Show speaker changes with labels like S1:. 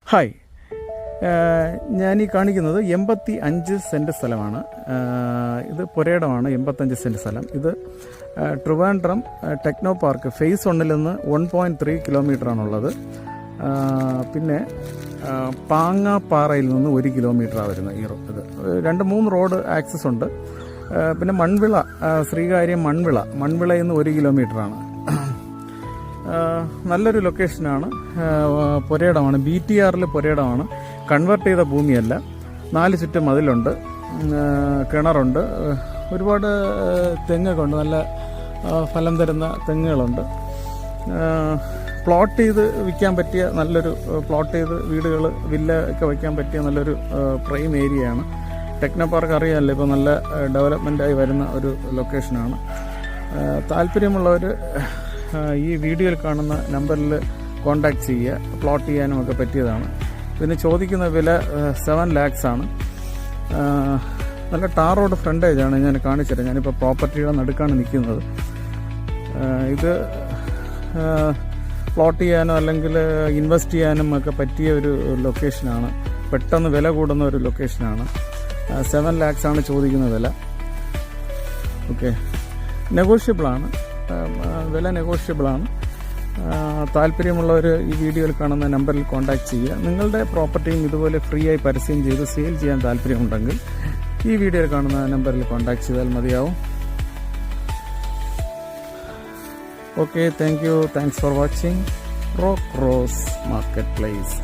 S1: Hi, ഞാൻ ഈ കാണിക്കുന്നത് 85 സെൻറ്റ് സ്ഥലമാണ്. ഇത് പുരയിടമാണ്. 85 സെൻറ്റ് സ്ഥലം. ഇത് ട്രിവാൻഡ്രം ടെക്നോ പാർക്ക് ഫേസ് 1 നിന്ന് 1.3 കിലോമീറ്ററാണുള്ളത്. പിന്നെ പാങ്ങാപ്പാറയിൽ നിന്ന് 1 കിലോമീറ്ററാണ് വരുന്നത്. ഇത് 2-3 റോഡ് ആക്സസ് ഉണ്ട്. പിന്നെ മൺവിള, ശ്രീകാര്യം മൺവിളയിൽ നിന്ന് 1 കിലോമീറ്ററാണ്. നല്ലൊരു ലൊക്കേഷനാണ്. പുരയിടമാണ്. BTRൽ പുരയിടമാണ്. കൺവേർട്ട് ചെയ്ത ഭൂമിയല്ല. 4 ചുറ്റും മതിലുണ്ട്, കിണറുണ്ട്, ഒരുപാട് തെങ്ങൊക്കെ ഉണ്ട്. നല്ല ഫലം തരുന്ന തെങ്ങുകളുണ്ട്. പ്ലോട്ട് ചെയ്ത് വിൽക്കാൻ പറ്റിയ നല്ലൊരു, പ്ലോട്ട് ചെയ്ത് വീടുകൾ, വില്ല ഒക്കെ വയ്ക്കാൻ പറ്റിയ നല്ലൊരു പ്രൈം ഏരിയയാണ്. ടെക്നോ പാർക്ക് അറിയാമല്ലോ, ഇപ്പോൾ നല്ല ഡെവലപ്മെൻറ്റായി വരുന്ന ഒരു ലൊക്കേഷനാണ്. താല്പര്യമുള്ളവർ ഈ വീഡിയോയിൽ കാണുന്ന നമ്പറിൽ കോൺടാക്ട് ചെയ്യുക. പ്ലോട്ട് ചെയ്യാനും ഒക്കെ പറ്റിയതാണ്. പിന്നെ ചോദിക്കുന്ന വില 7 lakhs ആണ്. നല്ല ടാർ റോഡ് ഫ്രണ്ടേജാണ്. ഞാൻ കാണിച്ചുതരാം. ഞാനിപ്പോൾ പ്രോപ്പർട്ടിയുടെ നടുക്കാണ് നിൽക്കുന്നത്. ഇത് പ്ലോട്ട് ചെയ്യാനോ അല്ലെങ്കിൽ ഇൻവെസ്റ്റ് ചെയ്യാനും ഒക്കെ പറ്റിയ ഒരു ലൊക്കേഷനാണ്. പെട്ടെന്ന് വില കൂടുന്ന ഒരു ലൊക്കേഷനാണ്. 7 lakhs ആണ് ചോദിക്കുന്ന വില. ഓക്കെ, നെഗോഷ്യബിളാണ്. വില നെഗോഷ്യബിളാണ്. താല്പര്യമുള്ളവർ ഈ വീഡിയോയിൽ കാണുന്ന നമ്പറിൽ കോൺടാക്ട് ചെയ്യുക. നിങ്ങളുടെ പ്രോപ്പർട്ടിയും ഇതുപോലെ ഫ്രീ ആയി പരസ്യം ചെയ്ത് സെയിൽ ചെയ്യാൻ താല്പര്യമുണ്ടെങ്കിൽ ഈ വീഡിയോയിൽ കാണുന്ന നമ്പറിൽ കോൺടാക്ട് ചെയ്താൽ മതിയാവും. Okay, thank you. Thanks for watching rock rose market place.